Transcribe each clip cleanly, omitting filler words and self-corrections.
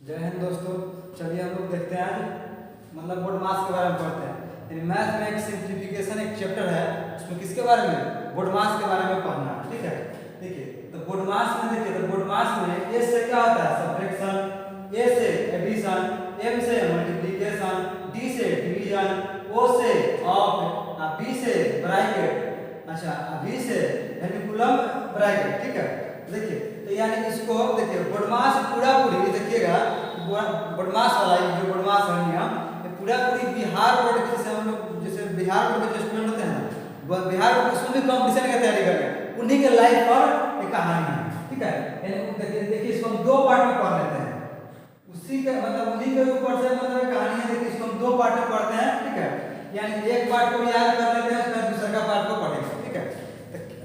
जय हिंद दोस्तों। चलिए हम लोग देखते हैं आज बोर्ड मास के बारे में पढ़ते हैं। यानी मैथ में एक सिंप्लीफिकेशन एक चैप्टर है, उसमें किसके बारे में, बोर्ड मास के बारे में पढ़ना है। ठीक है, देखिए तो बोर्ड मास में देखिए तो बोर्ड मास में ए से क्या होता है सब्ट्रैक्शन, ए से एडिशन, एम से मल्टीप्लिकेशन, डी से डिवीजन, ओ से ऑफ, बी से ब्रैकेट, अच्छा बी से पेंडुलम ब्रैकेट। ठीक है, देखिए तो यानी इसको देखिए बोडमास पूरा पूरी देखिएगा बोडमास वाला जो बोडमास है नियम ये पूरा पूरी बिहार बोर्ड के जैसे हम लोग जैसे बिहार बोर्ड के जो स्टूडेंट होते हैं ना बिहार बोर्ड उसमें भी कंपटीशन की तैयारी कर रहे हैं, उन्हीं के लाइफ पर एक कहानी है। ठीक है, यानी देखिए इसको हम दो पार्ट में पढ़ लेते हैं, उसी के उन्हीं के ऊपर से कहानी है। देखिए इसको हम दो पार्ट में पढ़ते हैं। ठीक है, यानी एक पार्ट को याद कर लेते हैं, उसके दूसरे का पार्ट को पढ़ेंगे। ठीक है,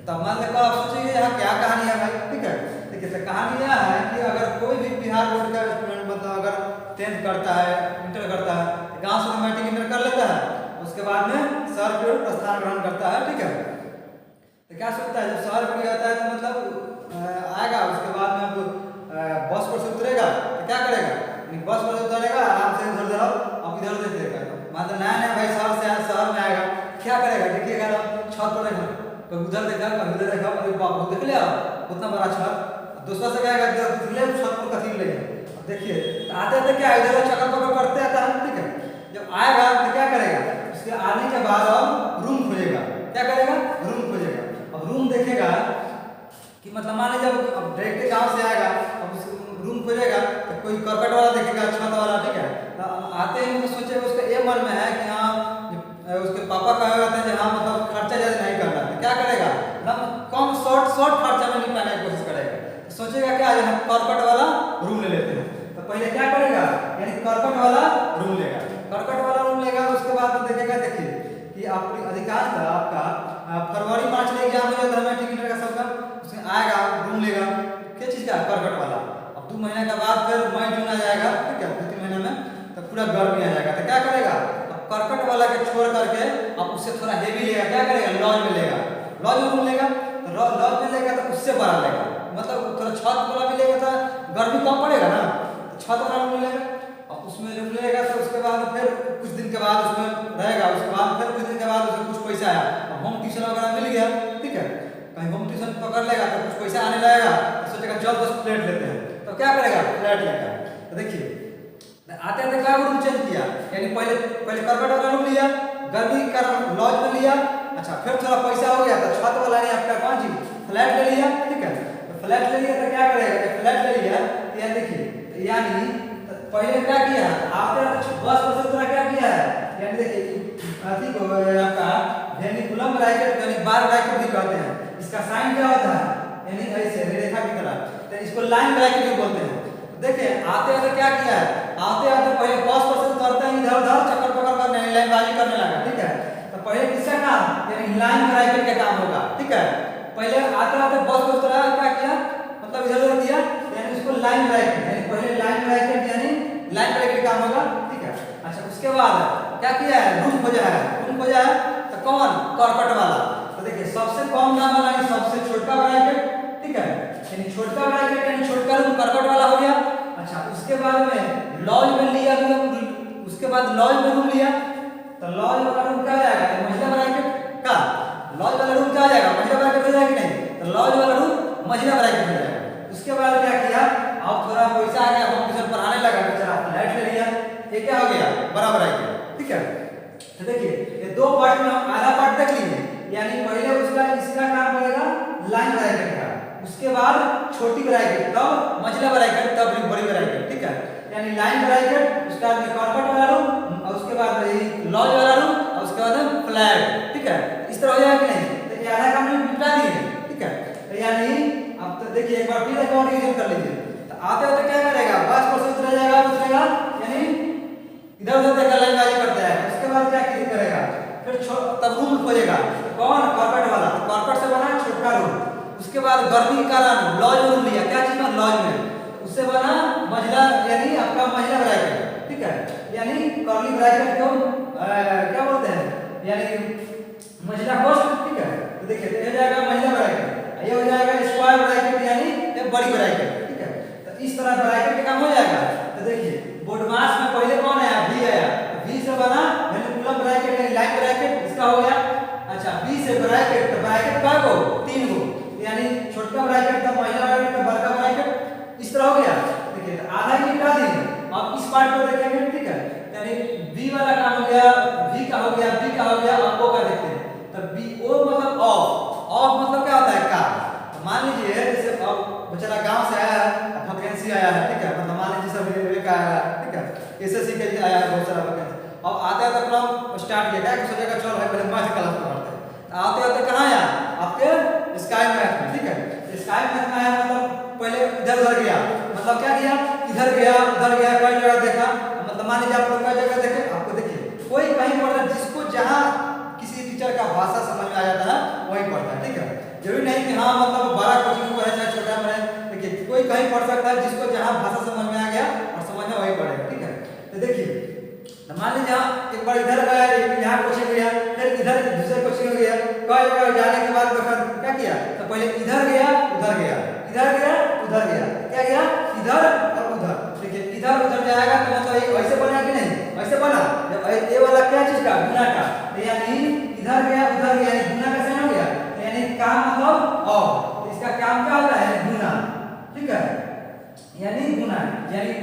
तब मान लो आप सोचिए यहाँ क्या कहानी है भाई। ठीक है, देखिए तो कहानी यह है कि अगर कोई भी बिहार बोर्ड का स्टूडेंट अगर 10th करता है, इंटर करता है, गांव से मैट्रिक इंटर कर लेता है, उसके बाद में शहर की ओर प्रस्थान ग्रहण करता है। ठीक है, तो क्या सोचता है जब शहर की आता है तो आएगा, उसके बाद में बस पर से उतरेगा तो क्या करेगा, बस पर से उतरेगा आराम से इधर उधर अब इधर उधर देगा। मतलब नया नया भाई शहर में आएगा, क्या करेगा देखिएगा छत पर रहेगा, कभी उधर देखा कभी उधर देखा, अरे बाप देख लिया उतना बड़ा छत, दूसरा से क्या करेगा छत पर कथी ले देखिए आते आते क्या इधर चक्कर पकड़ करते आता है। ठीक है, जब आएगा तो क्या करेगा, उसके आने के बाद अब रूम खोजेगा, क्या करेगा रूम खोजेगा। अब रूम देखेगा कि मान लीजिए जब डायरेक्ट गांव से आएगा अब रूम खोजेगा तो कोई करकट वाला देखेगा छत वाला। ठीक है, तो आते ही तो सोचेगा उसका ये मन में है कि हाँ उसके पापा कहे रहते हैं हाँ खर्चा ज़्यादा नहीं करना, तो क्या करेगा कम शॉर्ट खर्चा में निपटाने की कोशिश करेगा। तो सोचेगा क्या हम करकट वाला रूम ले लेते हैं, तो पहले क्या करेगा यानी करकट वाला रूम लेगा, करकट वाला रूम लेगा। उसके बाद देखेगा देखिए कि आप अधिकांश आपका फरवरी मार्च में एग्जाम हो जाता है मैट्रिक इंटर का सबका, उसमें आएगा रूम लेगा किस चीज़ का करकट वाला। अब 2 महीने के बाद फिर मई जून आ जाएगा। ठीक है, 2-3 महीने में तो पूरा गर्मी आ जाएगा, तो क्या करेगा करकट वाला के छोड़ करके अब उससे थोड़ा हेवी लेगा, क्या करेगा लॉज में लेगा, लॉज में रूम लेगा। तो लॉज में लेगा तो उससे बड़ा लेगा, थोड़ा छत वाला भी लेगा, तो गर्मी कम पड़ेगा ना, तो छत वाला रूम लेगा। अब उसमें रूम लेगा तो उसके बाद फिर कुछ दिन के बाद उसमें रहेगा, उसके बाद फिर कुछ दिन के बाद उसमें कुछ पैसा आया, होम ट्यूशन वगैरह मिल गया। ठीक है, कहीं होम ट्यूशन पकड़ लेगा तो कुछ पैसा आने लगेगा, तो सोचेगा चल 10 फ्लैट लेते हैं, तो क्या करेगा फ्लैट लेगा। तो देखिए आते आते क्या रूम चेंज किया, यानी पहले करकट वाला रूम लिया, गर्मी का लॉज में लिया, अच्छा फिर थोड़ा पैसा हो गया तो छत वाला ने आपका कौन चीज फ्लैट ले लिया। ठीक है, तो फ्लैट ले लिया तो क्या करेगा जब फ्लैट ले लिया तो यानी देखिए यानी पहले क्या किया आते आते बस पर से क्या किया है, यानी देखिए अथी को आपका पेंडुलम ब्रैकेट यानी बार ब्रैकेट भी कहते हैं, इसका साइन क्या होता है यानी ऐसे रेखा की तरह, तो इसको लाइन ब्रैकेट भी बोलते हैं। देखिए आते आते क्या किया है, आते आते पहले बस पर से उतरते ही इधर उधर चक्कर पकड़ कर लाइनबाजी करने लगा। ठीक है, तो पहले किसका काम यानी लाइन ब्रैकेट का काम होगा। ठीक है, पहले आते आते बस पर उतरा क्या किया इधर उधर दिया, यानी उसको लाइन ब्रैकेट यानी पहले लाइन ब्रैकेट यानी लाइन ब्रैकेट काम होगा। ठीक है, अच्छा उसके बाद क्या किया है रूम खोजा है, रूम खोजा है तो कौन करकट वाला। तो देखिए सबसे कम दाम वाला यानी सबसे छोटा ब्रैकेट। ठीक है, यानी छोटा ब्रैकेट यानी छोटा रूम करकट वाला हो गया। अच्छा उसके बाद में लॉज में लिया, उसके बाद लॉज में रूम लिया, तो लॉज वाला रूम क्या आ जाएगा महिला ब्रैकेट का, लॉज वाला रूम क्या आ जाएगा महिला ब्रैकेट हो जाएगा कि नहीं, तो लॉज वाला रूम महिला ब्रैकेट हो जाएगा। उसके बाद क्या किया अब थोड़ा पैसा आ गया, होम ट्यूशन पढ़ाने लगा, बेचारा फ्लैट ले लिया, ये क्या हो गया बड़ा ब्रैकेट। ठीक है, तो देखिए ये दो पार्ट में हम आधा पार्ट देख लिए, यानी पहले इसका काम करेगा लाइन ब्रैकेट का, उसके बाद छोटी ब्रैकेट, तब मझला ब्रैकेट, तब बड़ी ब्रैकेट। ठीक है, यानी लाइन ब्रैकेट उसका करकट वाला रूम और उसके बाद लॉज वाला रूम और उसके बाद फ्लैट। ठीक है, इस तरह हो जाएगा कि नहीं, तो ये आधा काम निपटा दिए। ठीक है, तो यानी अब तो देखिए एक बार फिर एक और रिवीजन कर लीजिए, तो आते आते क्या करेगा बस पर से उतरेगा यानी इधर उधर देखा लाइनबाजी करता है। उसके बाद क्या करेगा फिर तब रूम खोजेगा, कौन करकट वाला, करकट से बना छोटा रूम। उसके बाद गर्मी के कारण लॉज रूम लिया, क्या चीज में लॉज में, उससे बना महिला यानी आपका महिला ब्रैकेट। ठीक है, यानी कर्ली ब्रैकेट को क्या बोलते हैं यानी महिला कोष्ठ। ठीक है, तो देखिए ये जाएगा महिला ब्रैकेट, ये हो जाएगा स्क्वायर ब्रैकेट यानी बड़ी ब्रैकेट। ठीक है, तो इस तरह ब्रैकेट का काम हो जाएगा। तो से ब्रैकेट, तो ब्रैकेट का गो 3 गो, यानी छोटा ब्रैकेट का पहला ब्रैकेट का बड़का ब्रैकेट इस तरह हो गया। देखिए तो आधा ही निकाल दिए। अब इस पार्ट को देखेंगे, ठीक है, यानी बी वाला काम हो गया, वी का हो गया, बी का हो गया, अब ओ का देखते हैं। तो बी ओ मतलब ऑफ, ऑफ मतलब क्या होता है का। तो मान लीजिए जैसे अब बेचारा गांव से आया है, अब वैकेंसी आया है, ठीक है, मतलब मान लीजिए सब रेलवे का आया है, ठीक है, एसएससी के लिए आया है बहुत सारा वैकेंसी। अब आते आते क्रम स्टार्ट किया, क्या सोचेगा चल भाई पहले मैथ क्लास पढ़ते हैं। तो आते आते कहाँ आया आपके स्काई मैथ में, ठीक है, स्काई मैथ में आया मतलब पहले इधर उधर गया, मतलब क्या किया, इधर गया उधर गया, कई जगह देखा, मतलब मान लीजिए आप लोग कई जगह देखे, आपको देखिए कोई कहीं पढ़ता है, जिसको जहाँ किसी टीचर का भाषा समझ में आ जाता है वहीं पढ़ता है, ठीक है, जरूरी नहीं कि हाँ मतलब बड़ा कोचिंग में पढ़े चाहे छोटा पढ़े, देखिए कोई कहीं पढ़ सकता है, जिसको जहाँ भाषा समझ में आ गया और समझ में वही पढ़ेगा, ठीक है। तो देखिए मान लीजिए एक बार इधर गया, यहाँ कोचिंग गया, फिर इधर दूसरे कोचिंग में गया, कई जगह जाने के बाद क्या किया, तो पहले इधर गया उधर गया, इधर गया उधर गया, क्या गया इधर और उधर। देखिए इधर उधर जाएगा तो मतलब ऐसे बना कि नहीं, ऐसे बना, जब ये वाला क्या चीज का, गुना का, तो यानी इधर गया उधर गया, यानी गुना कैसे हो गया, तो यानी काम मतलब और इसका काम क्या होता है, गुना, ठीक है, यानी गुना, यानी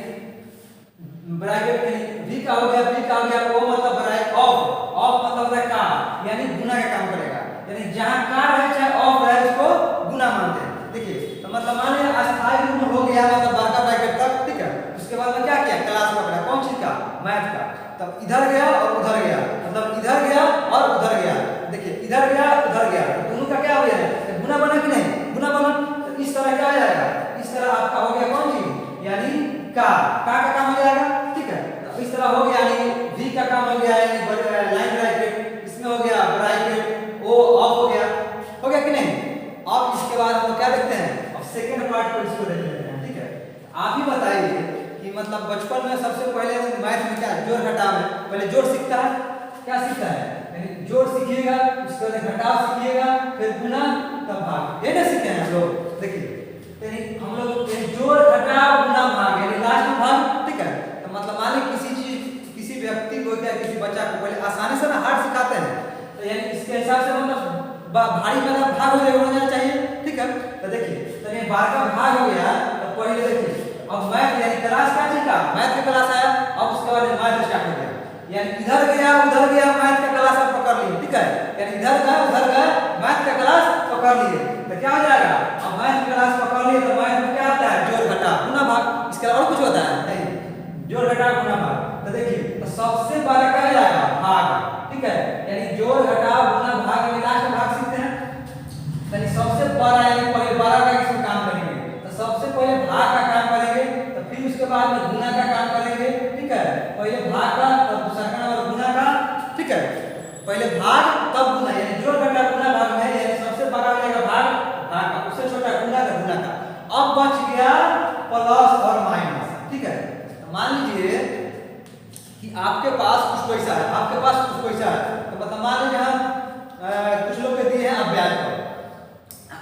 ब्रैकेट में v का हो गया, b का हो गया, o मतलब ब्रैकेट ऑफ, ऑफ मतलब है का, यानी गुना का काम करेगा, यानी जहां का रहे चाहे ऑफ रहे उसको गुना मानते हैं। देखिए तो मतलब मान लिया अस्थायी रूप में हो गया, मतलब बड़का ब्रैकेट तक, ठीक है, उसके बाद में क्या किया, क्लास पकड़ा, कौन चीज का, मैथ का, तब इधर गया और उधर गया, मतलब इधर गया और उधर गया, देखिए इधर गया उधर गया, दोनों का क्या हो गया, गुना बना कि नहीं, गुना बना। तो इस तरह क्या आ जाएगा, इस तरह आपका हो गया कौन चीज, यानी का काम हो जाएगा, ठीक है। तो इस तरह हो गया, यानी v का काम हो गया, यानी लाइन ब्रैकेट, इसमें हो गया ब्रैकेट o ऑफ हो गया कि नहीं। अब इसके बाद हम क्या देखते हैं, अब सेकंड पार्ट को इसको देख लेते हैं, ठीक है। आप ही बताइए कि मतलब बचपन में सबसे पहले मैथ में क्या जोड़ घटाव है, पहले जोड़ सीखता है, क्या सीखता है, यानी जोड़ सीखिएगा, उसके बाद घटाव सीखिएगा, फिर गुना तब भाग, ये ना सीखे हैं हम लोग। देखिए हम लोग जोड़ घटाव गुना भाग, यानी लास्ट में भाग, ठीक है। तो मतलब मान लीजिए किसी चीज किसी व्यक्ति को या किसी बच्चा को पहले आसानी से ना हार्ड सिखाते हैं, तो यानी इसके हिसाब से मतलब भारी वाला भाग हो जाना चाहिए, ठीक है। तो देखिए तो ये 12 का भाग हो गया, तो पहले देखिए अब मैथ यानी क्लास क्या चीज का, मैथ का क्लास आया, अब उसके बाद मैथ स्टार्ट हो गया, यानी इधर गया उधर गया, मैथ का क्लास आप पकड़ लिए, ठीक है, यानी इधर गया उधर गया, मैथ का क्लास पकड़ लिए, तो क्या हो जाएगा, अब मैथ का क्लास पकड़ लिए तो मैथ में क्या आता है, जोड़ घटाव गुना भाग, इसके अलावा कुछ होता है नहीं, जोड़ घटाव गुना भाग। तो देखिए तो सबसे बड़ा क्या हो जाएगा, भाग, ठीक है, यानी जोड़ घटाव गुना भाग में लास्ट भाग सीखते हैं, यानी सबसे बड़ा यानी पहले 12 का इसमें काम करेंगे, तो सबसे पहले भाग का काम करेंगे, तो फिर उसके बाद में गुना का काम करेंगे, ठीक है, पहले भाग का तब दूसरा और गुना का, ठीक है, पहले भाग तब गुना, यानी जोड़ घटाव गुना भाग में, यानी सबसे बड़ा हो जाएगा भाग का, उससे छोटा गुना का। अब बच गया प्लस और माइनस, ठीक है। तो मान लीजिए कि आपके पास कुछ पैसा है, आपके पास कुछ पैसा है, तो मतलब मान लीजिए हम कुछ लोग के दिए हैं आप ब्याज पर,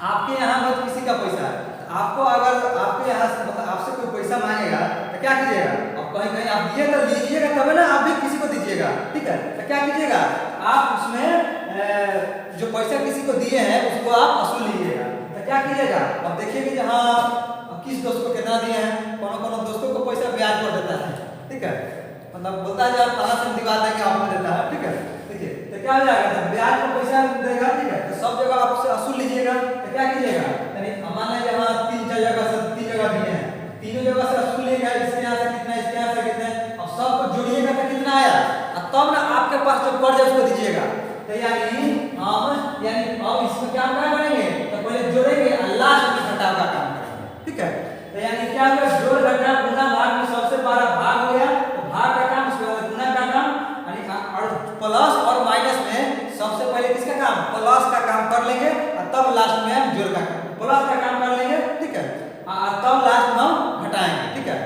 आपके यहाँ मतलब किसी का पैसा है, आपको अगर आपके यहाँ मतलब आपसे कोई पैसा मांगेगा तो क्या कीजिएगा, अब कहीं कहीं आप दिए तो लीजिएगा तब ना आप भी किसी को दीजिएगा, ठीक है। तो क्या कीजिएगा, आप उसमें जो पैसा किसी को दिए हैं उसको आप वसूल लीजिएगा, तो क्या कीजिएगा, अब देखिए कि जहाँ किस दोस्त को कितना दिए हैं, कौन दोस्तों को पैसा ब्याज पर देता है, ठीक है, मतलब बोलता है आप फला से दिखा देंगे आपको देता है, ठीक है। देखिए तो क्या हो जाएगा, तो ब्याज पर पैसा देगा, ठीक है, तो सब जगह आपसे वसूल लीजिएगा, तो क्या कीजिएगा, यानी मान लीजिए यहाँ 3-4 जगह से 3 जगह दिए हैं, तीनों जगह से वसूल लेगा, इसके यहाँ से कितना इसके यहाँ से कितना, अब सबको जोड़िएगा तो कितना आया, और तब ना आपके पास जो कर्ज है उसको दीजिएगा, तो यानी हम यानी अब इसमें क्या करेंगे, तो पहले जोड़ेंगे और लास्ट में घटाव का काम करेंगे, ठीक है। तो यानी क्या होगा, जोड़ घटाव गुना भाग में सबसे बड़ा भाग हो गया, तो भाग का काम, उसके बाद गुना का काम, यानी और प्लस और माइनस में सबसे पहले किसका काम, प्लस का काम कर लेंगे और तब लास्ट में हम जोड़ का प्लस का काम कर लेंगे, ठीक है, और तब लास्ट में हम घटाएंगे, ठीक है।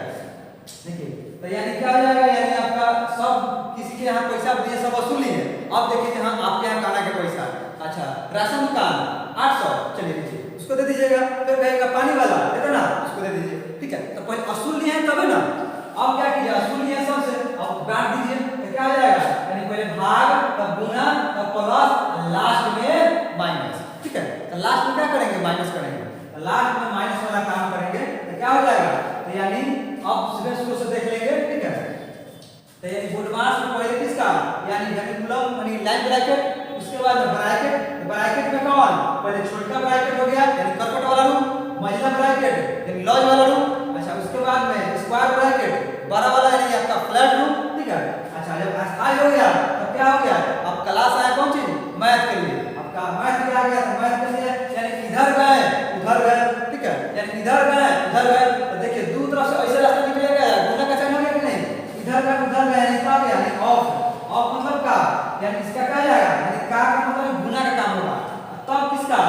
देखिए तो यानी क्या हो जाएगा, यानी आपका सब किसी के यहाँ पैसा दिए सब वसूली है। अब देखिए जहाँ आपके यहाँ खाना का पैसा, अच्छा राशन दुकान 800, चलिए दीजिए उसको दे दीजिएगा, फिर कहेगा पानी वाला दे ना उसको दे दीजिए, ठीक है। तो पहले वसूल लिए हैं तभी ना, अब क्या कीजिए, वसूल लिए सबसे, अब बांट दीजिए, तो क्या हो जाएगा, यानी पहले भाग तब गुना तब प्लस लास्ट में लास्ट में क्या करेंगे, माइनस करेंगे। तो लास्ट में माइनस वाला काम करेंगे तो क्या हो जाएगा, तो यानी अब सीधे शुरू से देख लेंगे, ठीक है। तो यानी बोड मास में पहले किसका, यानी कूलम यानी लाइन ब्रैकेट, उसके बाद ब्रैकेट, ब्रैकेट में कौन, पहले छोटा ब्रैकेट हो गया यानी कर्कट वाला रूप, मझला ब्रैकेट यानी लॉज वाला रूप, अच्छा उसके बाद में स्क्वायर ब्रैकेट बड़ा वाला यानी आपका फ्लैट रूप, ठीक है। अच्छा जब आई हो गया तो क्या हो गया, अब क्लास आया कौन चीज, मैथ के लिए, आपका मैथ में आ गया, तो मैथ के लिए यानी इधर गए उधर गए, ठीक है, यानी इधर गए उधर गए, तो देखिए दो तरफ से ऐसे रास्ता निकलेगा, गुना का चिन्ह है कि नहीं, इधर का उधर गए यानी क्या गया, यानी ऑफ, ऑफ मतलब का, यानी इसका क्या जाएगा, यानी का मतलब गुना का काम होगा, तब किसका,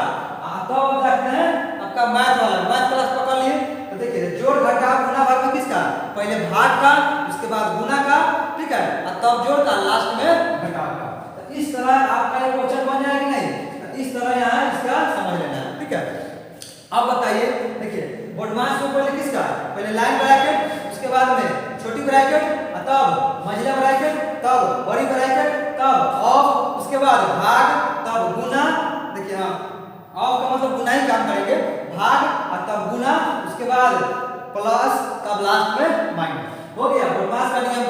तब देखते हैं आपका मैथ वाला, मैथ क्लास पकड़ लिए, तो देखिए जोड़ घटा गुना भाग में किसका, पहले भाग का उसके बाद गुना का, ठीक है, और तब जोड़ का लास्ट में घटाव का। तो इस तरह आपका ये क्वेश्चन बन जाएगा कि नहीं, तो इस तरह यहाँ इसका समझ लेना है, ठीक है। अब बताइए, देखिए बोड मास को पहले किसका, पहले लाइन ब्रैकेट, उसके बाद में छोटी ब्रैकेट, तब मझला ब्रैकेट, तब बड़ी ब्रैकेट, तब ऑफ, उसके बाद भाग, तब गुना, देखिए हाँ ऑफ का मतलब गुना ही काम करेंगे, भाग और तब गुना, उसके बाद प्लस, तब लास्ट में माइनस, हो गया बोड मास का नियम।